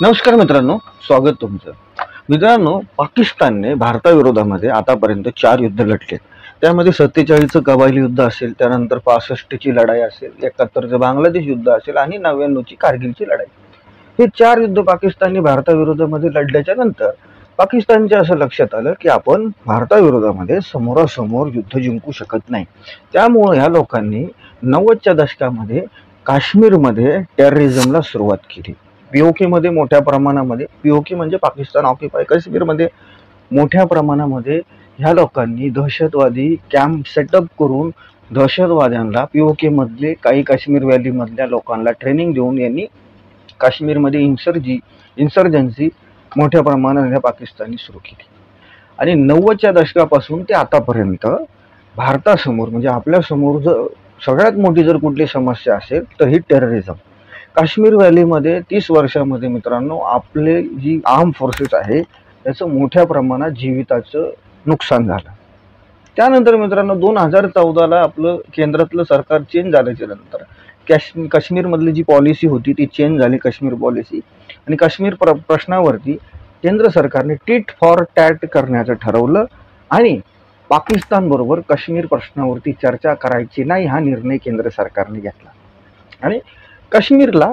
नमस्कार मित्रांनो, स्वागत तुमचं. मित्रांनो, पाकिस्तानने भारताविरोधामध्ये आतापर्यंत 4 युद्ध लढले. त्यामध्ये 47चं कबायली युद्ध असेल, त्यानंतर 65ची लढाई असेल, 71चं बांगलादेश युद्ध असेल आणि 99ची कारगिलची लढाई. हे 4 युद्ध पाकिस्तानने भारताविरोधामध्ये लढल्याच्या नंतर पाकिस्तानच्या असं लक्षात आलं की आपण भारताविरोधामध्ये समोरासमोर युद्ध जिंकू शकत नाही. त्यामुळे ह्या लोकांनी 90च्या दशकामध्ये काश्मीरमध्ये टेररिझमला सुरुवात केली. पीओके मध्ये मोठ्या प्रमाणामध्ये, पीओके म्हणजे पाकिस्तान ऑक्युपाय काश्मीरमध्ये मोठ्या प्रमाणामध्ये ह्या लोकांनी दहशतवादी कॅम्प सेटअप करून दहशतवाद्यांना पीओके मधले काही काश्मीर व्हॅली मधल्या लोकांना ट्रेनिंग देऊन यांनी काश्मीरमध्ये इन्सर्जन्सी मोठ्या प्रमाणात पाकिस्तानने सुरू केली. आणि 90च्या दशकापासून ते आतापर्यंत भारतासमोर म्हणजे आपल्या समोर जर सगळ्यात मोठी जर कुठली समस्या असेल तर ही टेररिझम. काश्मीर व्हॅलीमध्ये 30 वर्षामध्ये मित्रांनो आपले जी आर्म फोर्सेस आहे त्याचं मोठ्या प्रमाणात जीविताचं नुकसान झालं. त्यानंतर मित्रांनो 2014ला आपलं केंद्रातलं सरकार चेंज झाल्याच्या नंतर काश्मीरमधली जी पॉलिसी होती ती चेंज झाली, काश्मीर पॉलिसी. आणि काश्मीर प्रश्नावरती केंद्र सरकारने टिट फॉर टॅट करण्याचं ठरवलं आणि पाकिस्तान बरोबर काश्मीर प्रश्नावरती चर्चा करायची नाही हा निर्णय केंद्र सरकारने घेतला. आणि काश्मीरला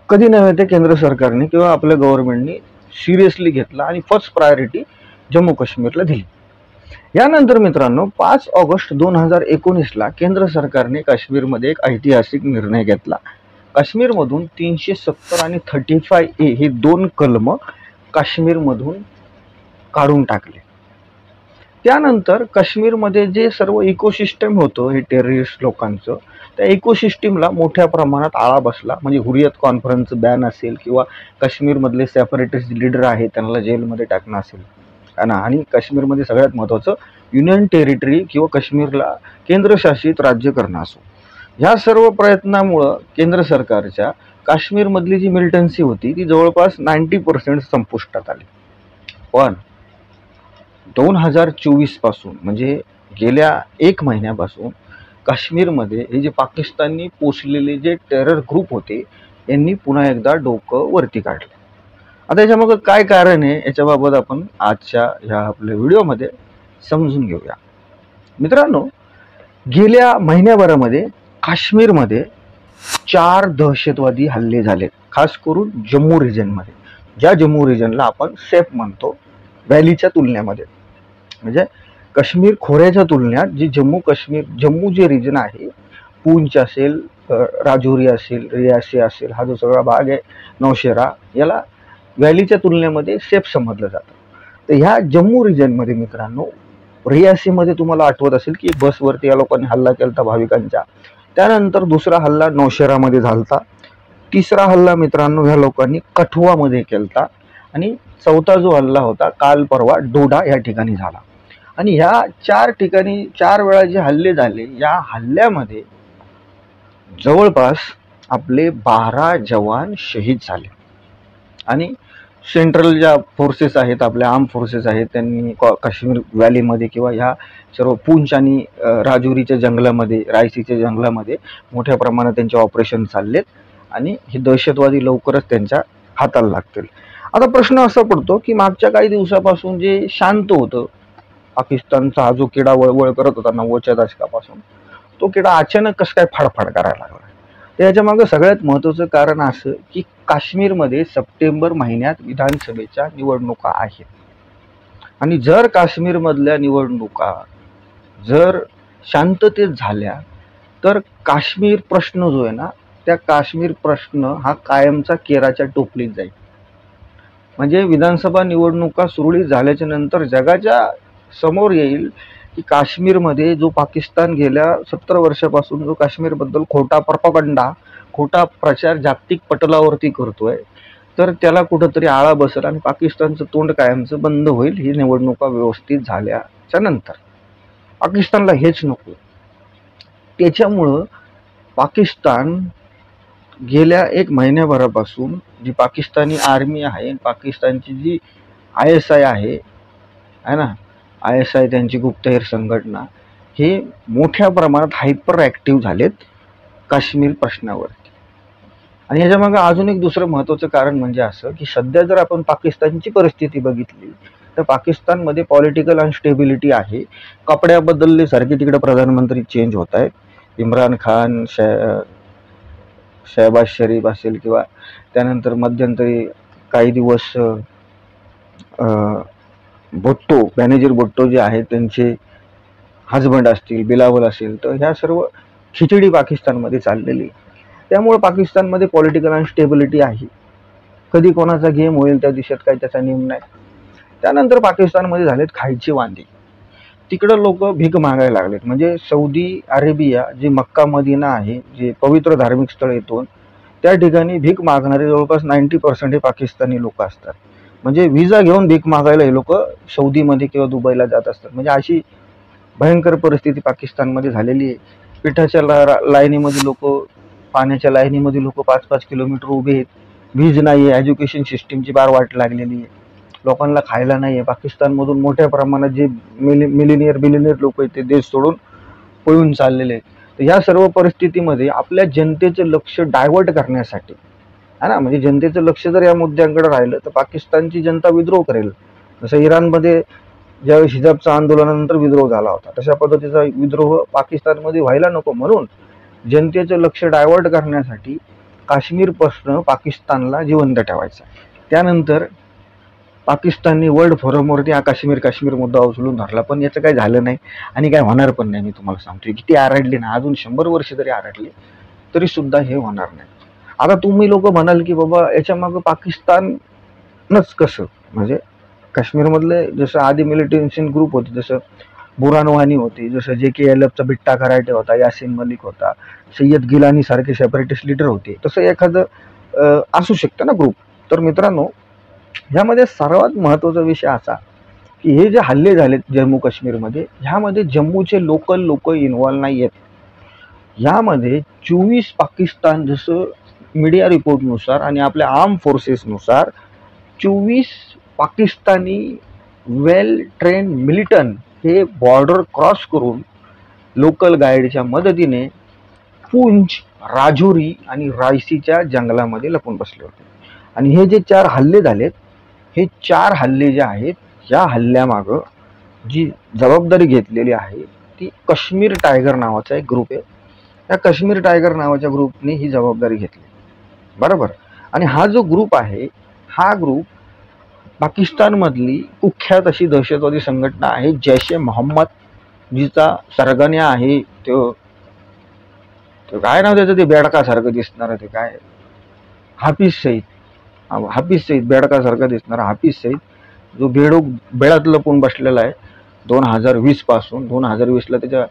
कधी नव्हे ते केंद्र सरकारने किंवा आपल्या गव्हर्नमेंटने सिरियसली घेतला आणि फर्स्ट प्रायोरिटी जम्मू काश्मीरला दिली. यानंतर मित्रांनो 5 ऑगस्ट 2019ला केंद्र सरकारने काश्मीरमध्ये एक ऐतिहासिक निर्णय घेतला. काश्मीरमधून 370 आणि 35A हे 2 कलम काश्मीरमधून काढून टाकले. त्यानंतर काश्मीरमध्ये जे सर्व इकोसिस्टम होतं हे टेररिस्ट लोकांचं, त्या इकोसिस्टमला मोठ्या प्रमाणात आळा बसला. म्हणजे हुरियत कॉन्फरन्स बॅन असेल किंवा काश्मीरमधले सेपरेटिस्ट लीडर आहे त्यांना जेलमध्ये टाकणं असेल ना. आणि काश्मीरमध्ये सगळ्यात महत्त्वाचं युनियन टेरिटरी किंवा काश्मीरला केंद्रशासित राज्य करणं असो, ह्या सर्व प्रयत्नामुळं केंद्र सरकारच्या काश्मीरमधली जी मिलिटन्सी होती ती जवळपास 90% संपुष्टात आली. पण 2024 पासून म्हणजे गेल्या 1 महिन्यापासून काश्मीरमध्ये हे जे पाकिस्ताननी पोचलेले जे टेरर ग्रुप होते यांनी पुन्हा एकदा डोकं वरती काढलं. आता याच्यामागं काय कारण आहे याच्याबाबत आपण आजच्या ह्या आपल्या व्हिडिओमध्ये समजून घेऊया. मित्रांनो, गेल्या महिन्याभरामध्ये काश्मीरमध्ये 4 दहशतवादी हल्ले झाले, खास करून जम्मू रिजनमध्ये. ज्या जम्मू रिजनला आपण सेफ म्हणतो व्हॅलीच्या तुलनेमध्ये, म्हणजे काश्मीर खोऱ्याच्या तुलनेत जी जम्मू जे रिजन आहे, पूंछ असेल, राजौरी असेल, रियासी असेल, हा जो सगळा भाग आहे नौशेरा, याला व्हॅलीच्या तुलनेमध्ये सेफ समजलं जातं. तर ह्या जम्मू रिजनमध्ये मित्रांनो रियासीमध्ये तुम्हाला आठवत असेल की बसवरती या लोकांनी हल्ला केला भाविकांच्या. त्यानंतर दुसरा हल्ला नौशेरामध्ये झालता. तिसरा हल्ला मित्रांनो ह्या लोकांनी कठुआमध्ये केलता. आणि चौथा जो हल्ला होता काल परवा डोडा या ठिकाणी झाला. आणि ह्या 4 ठिकाणी 4 वेळा जे हल्ले झाले, या हल्ल्यामध्ये जवळपास आपले 12 जवान शहीद झाले. आणि सेंट्रल ज्या फोर्सेस आहेत, आपल्या आर्म फोर्सेस आहेत, त्यांनी काश्मीर व्हॅलीमध्ये किंवा ह्या सर्व पूंछ आणि राजौरीच्या जंगलामध्ये, रायसीच्या जंगलामध्ये मोठ्या प्रमाणात त्यांचे ऑपरेशन चाललेत आणि हे दहशतवादी लवकरच त्यांच्या हाताला लागतील. आता प्रश्न असा पडतो की मागच्या काही दिवसापासून जे शांत होतं, पाकिस्तानचा हा जो किडा वळवळ करत होता 90च्या दशकापासून, तो किडा अचानक कसं काय फाडफाड करायला लागला. तर याच्या मागे सगळ्यात महत्त्वाचं कारण असं की काश्मीरमध्ये सप्टेंबर महिन्यात विधानसभेच्या निवडणुका आहेत. आणि जर काश्मीरमधल्या निवडणुका जर शांततेत झाल्या तर काश्मीर प्रश्न जो आहे ना, त्या काश्मीर प्रश्न हा कायमचा केराच्या टोपलीत जाईल. म्हणजे विधानसभा निवडणुका सुरळीत झाल्याच्या नंतर जगाच्या समोर येईल की काश्मीरमध्ये जो पाकिस्तान गेल्या 70 वर्षापासून जो काश्मीरबद्दल खोटा प्रोपगंडा, खोटा प्रचार जागतिक पटलावरती करतोय, तर त्याला कुठंतरी आळा बसेल आणि पाकिस्तानचं तोंड कायमचं बंद होईल ही निवडणुका व्यवस्थित झाल्याच्या नंतर. पाकिस्तानला हेच नको. त्याच्यामुळं पाकिस्तान गेल्या 1 महिन्याभरापासून जी पाकिस्तानी आर्मी आहे, पाकिस्तानची जी ISI आहे ना, ISI त्यांची गुप्तहेर संघटना, हे मोठ्या प्रमाणात हायपर ॲक्टिव्ह झालेत काश्मीर प्रश्नावरती. आणि ह्याच्यामागे अजून एक दुसरं महत्त्वाचं कारण म्हणजे असं की सध्या जर आपण पाकिस्तानची परिस्थिती बघितली तर पाकिस्तानमध्ये पॉलिटिकल अनस्टेबिलिटी आहे. कपड्या बदलल्यासारखे तिकडे प्रधानमंत्री चेंज होत आहेत. इम्रान खान, शहबाज शरीफ असेल किंवा त्यानंतर मध्यंतरी काही दिवस भुट्टो, बेनजीर भुट्टो जे आहेत त्यांचे हजबंड असतील, बिलावल असेल, तर ह्या सर्व खिचडी पाकिस्तानमध्ये चाललेली. त्यामुळे पाकिस्तानमध्ये पॉलिटिकल अनस्टेबिलिटी आहे. कधी कोणाचा गेम होईल त्या दिशेत काही त्याचा नियम नाही. त्यानंतर पाकिस्तानमध्ये झालेत खायचे वांदे. तिकडं लोक भीक मागायला लागलेत. म्हणजे सौदी अरेबिया जे मक्का मदिना आहे, जे पवित्र धार्मिक स्थळ येतो, त्या ठिकाणी भीक मागणारे जवळपास 90% हे पाकिस्तानी लोक असतात. म्हणजे व्हिसा घेऊन भीक मागायला हे लोक सौदीमध्ये किंवा दुबईला जात असतात. म्हणजे अशी भयंकर परिस्थिती पाकिस्तानमध्ये झालेली आहे. पिठाच्या लाईनीमध्ये लोक, पाण्याच्या लाईनीमध्ये लोक 5-5 किलोमीटर उभे आहेत. वीज नाही आहे, एज्युकेशन सिस्टीमची बार वाट लागलेली आहे, लोकांना खायला नाही आहे. पाकिस्तानमधून मोठ्या प्रमाणात जे बिलिनियर लोक आहेत ते देश सोडून पळून चाललेले आहेत. तर ह्या सर्व परिस्थितीमध्ये आपल्या जनतेचं लक्ष डायव्हर्ट करण्यासाठी है ना, म्हणजे जनतेचं लक्ष जर या मुद्द्यांकडे राहिलं तर पाकिस्तानची जनता विद्रोह करेल. जसं इराणमध्ये ज्यावेळेस हिजाबच्या आंदोलनानंतर विद्रोह झाला होता, तशा पद्धतीचा विद्रोह पाकिस्तानमध्ये व्हायला नको. म्हणून जनतेचं लक्ष डायव्हर्ट करण्यासाठी काश्मीर प्रश्न पाकिस्तानला जिवंत ठेवायचा. त्यानंतर पाकिस्तानने वर्ल्ड फोरमवरती हा काश्मीर मुद्दा उचलून धरला, पण याचं काही झालं नाही आणि काय होणार पण नाही. मी तुम्हाला सांगतोय किती आरडले ना, अजून 100 वर्ष जरी आरडले तरी सुद्धा हे होणार नाही. आता तुम्ही लोक म्हणाल की बाबा याच्या मागे पाकिस्तानच कसं, म्हणजे काश्मीरमधले जसं आधी मिलिटन्शियन ग्रुप होते, जसं बुरहान वानी होते, जसं JKLFचा बिट्टा कराटे होता, यासिन मलिक होता, सय्यद गिलानी सारखे सेपरेटिस्ट लीडर होते, तसं एखादं असू शकतं ना ग्रुप. तर मित्रांनो, ह्यामध्ये सर्वात महत्त्वाचा विषय असा की हे जे हल्ले झालेत जम्मू काश्मीरमध्ये, ह्यामध्ये जम्मूचे लोकल लोक इन्व्हॉल्व नाही आहेत. ह्यामध्ये 24 पाकिस्तान, जसं मीडिया रिपोर्टनुसार आणि आपल्या आर्म फोर्सेसनुसार 24 पाकिस्तानी वेल ट्रेन मिलिटंट हे बॉर्डर क्रॉस करून लोकल गाईडच्या मदतीने पूंछ, राजौरी आणि रायसीच्या जंगलामध्ये लपून बसले होते. आणि हे जे 4 हल्ले झालेत, हे 4 हल्ले जे आहेत, या हल्ल्यामागं जी जबाबदारी घेतलेली आहे ती काश्मीर टायगर नावाचा एक ग्रुप आहे. या काश्मीर टायगर नावाच्या ग्रुपने ही जबाबदारी घेतली, बरोबर. आणि हा जो ग्रुप आहे, हा ग्रुप पाकिस्तानमधली कुख्यात अशी दहशतवादी संघटना आहे जैश ए मोहम्मद, जिचा सरगण्या आहे तो काय नाव त्याचं, ते बेडकासारखं दिसणार ते काय, हाफिज सईद, बेडकासारखा दिसणारा हाफिज सईद, जो बेळात लपून बसलेला आहे 2020 पासून. 2020ला त्याच्या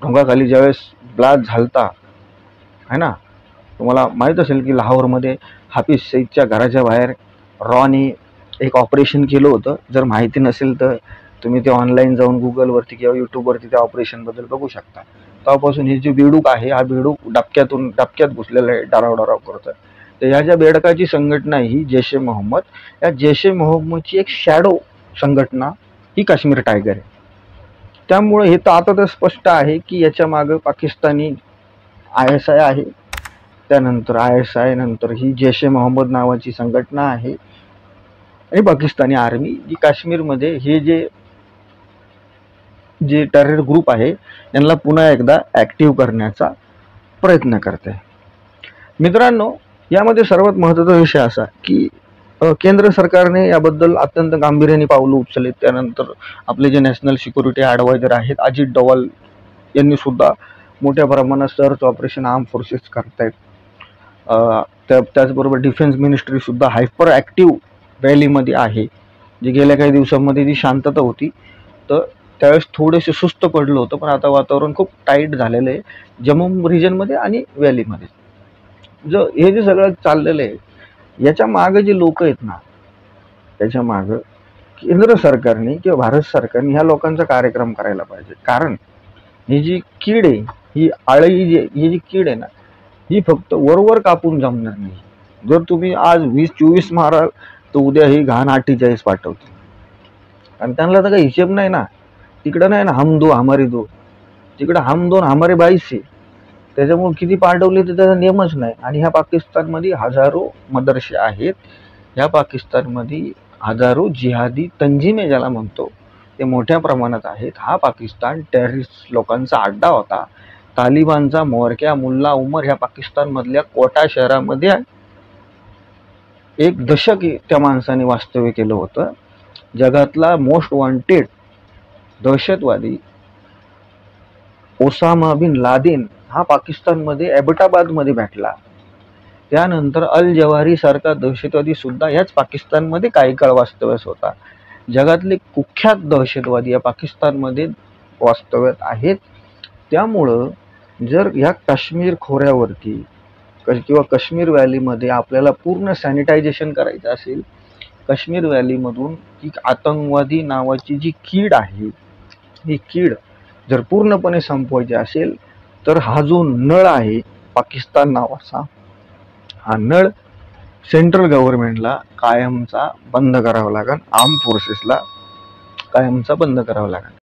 ढोंगाखाली ज्यावेळेस ब्लास्ट झालता है ना, तुम्हाला माहीत असेल की लाहोरमध्ये हाफिज सईदच्या घराच्या बाहेर रॉने एक ऑपरेशन केलं होतं. जर माहिती नसेल तर तुम्ही ते ऑनलाईन जाऊन गुगलवरती किंवा यूट्यूबवरती त्या ऑपरेशनबद्दल बघू शकता. तेव्हापासून हे जे बेडूक आहे, हा बेडूक डबक्यात घुसलेला आहे, डाराव करत आहे. तर ह्या ज्या बेडकाची संघटना ही जैश ए मोहम्मद, या जैश ए मोहम्मदची एक शॅडो संघटना ही काश्मीर टायगर आहे. त्यामुळे हे तर आता तर स्पष्ट आहे की याच्या मागं पाकिस्तानी ISI आहे, त्यानंतर ISI नंतर ही जैश ए मोहम्मद नावाची संघटना आहे, आणि पाकिस्तानी आर्मी जी काश्मीरमध्ये हे जे टेरर ग्रुप आहे यांना पुन्हा एकदा ॲक्टिव्ह करण्याचा प्रयत्न करते. मित्रांनो, यामध्ये सर्वात महत्त्वाचा विषय असा की केंद्र सरकारने याबद्दल अत्यंत गांभीर्याने पावलं उचलले. त्यानंतर आपले जे नॅशनल सिक्युरिटी ॲडवायझर आहेत अजित डोवाल यांनी सुद्धा मोठ्या प्रमाणात सर्च ऑपरेशन आर्म फोर्सेस करतायत. त्याचबरोबर डिफेन्स मिनिस्ट्री सुद्धा हायपर ॲक्टिव्ह रॅलीमध्ये आहे. जी गेल्या काही दिवसांमध्ये जी शांतता होती तर त्यावेळेस थोडेसे सुस्त पडलं होतं, पण आता वातावरण खूप टाईट झालेलं आहे जम्मू रिजनमध्ये आणि व्हॅलीमध्ये. हे जे सगळं चाललेलं आहे याच्या मागे जे लोक आहेत ना, त्याच्या मागं केंद्र सरकारने किंवा भारत सरकारने ह्या लोकांचा कार्यक्रम करायला पाहिजे. कारण ही जी कीड आहे, ही ही जी कीड आहे ना, ही फक्त वरवर कापून जमणार नाही. जर तुम्ही आज 20-24 माराल तर उद्या ही घाण 48 पाठवते. आणि त्यांना तर काही हिशेब नाही ना. तिकडं नाही ना हम दो हमारे दो, तिकडं हम दोन हमारे 22 आहे. त्याच्यामुळे किती पाठवले तर त्याचा नियमच नाही. आणि ह्या पाकिस्तानमध्ये हजारो मदरसे आहेत. ह्या पाकिस्तानमध्ये हजारो जिहादी तंजिमे ज्याला म्हणतो ते मोठ्या प्रमाणात आहेत. हा पाकिस्तान टेररिस्ट लोकांचा अड्डा होता. तालिबानचा म्होरक्या मुल्ला उमर ह्या पाकिस्तानमधल्या कोटा शहरामध्ये एक दशक त्या माणसाने वास्तव्य केलं होतं. जगातला मोस्ट वॉन्टेड दहशतवादी ओसामा बिन लादेन हा पाकिस्तानमध्ये ॲबटाबादमध्ये भेटला. त्यानंतर अल जवारी सारखा दहशतवादी सुद्धा याच पाकिस्तानमध्ये काही काळ वास्तव्यास होता. जगातले कुख्यात दहशतवादी या पाकिस्तानमध्ये वास्तव्यात आहेत. त्यामुळं जर ह्या काश्मीर खोऱ्यावरती किंवा काश्मीर व्हॅलीमध्ये आपल्याला पूर्ण सॅनिटायझेशन करायचं असेल, काश्मीर व्हॅलीमधून ही आतंकवादी नावाची जी कीड आहे, ही कीड जर पूर्णपणे संपवायची असेल तर हा जो नळ आहे पाकिस्तान नावाचा, हा नळ सेंट्रल गव्हर्नमेंटला कायमचा बंद करावा लागेल. आर्म फोर्सेसला कायमचा बंद करावा लागेल.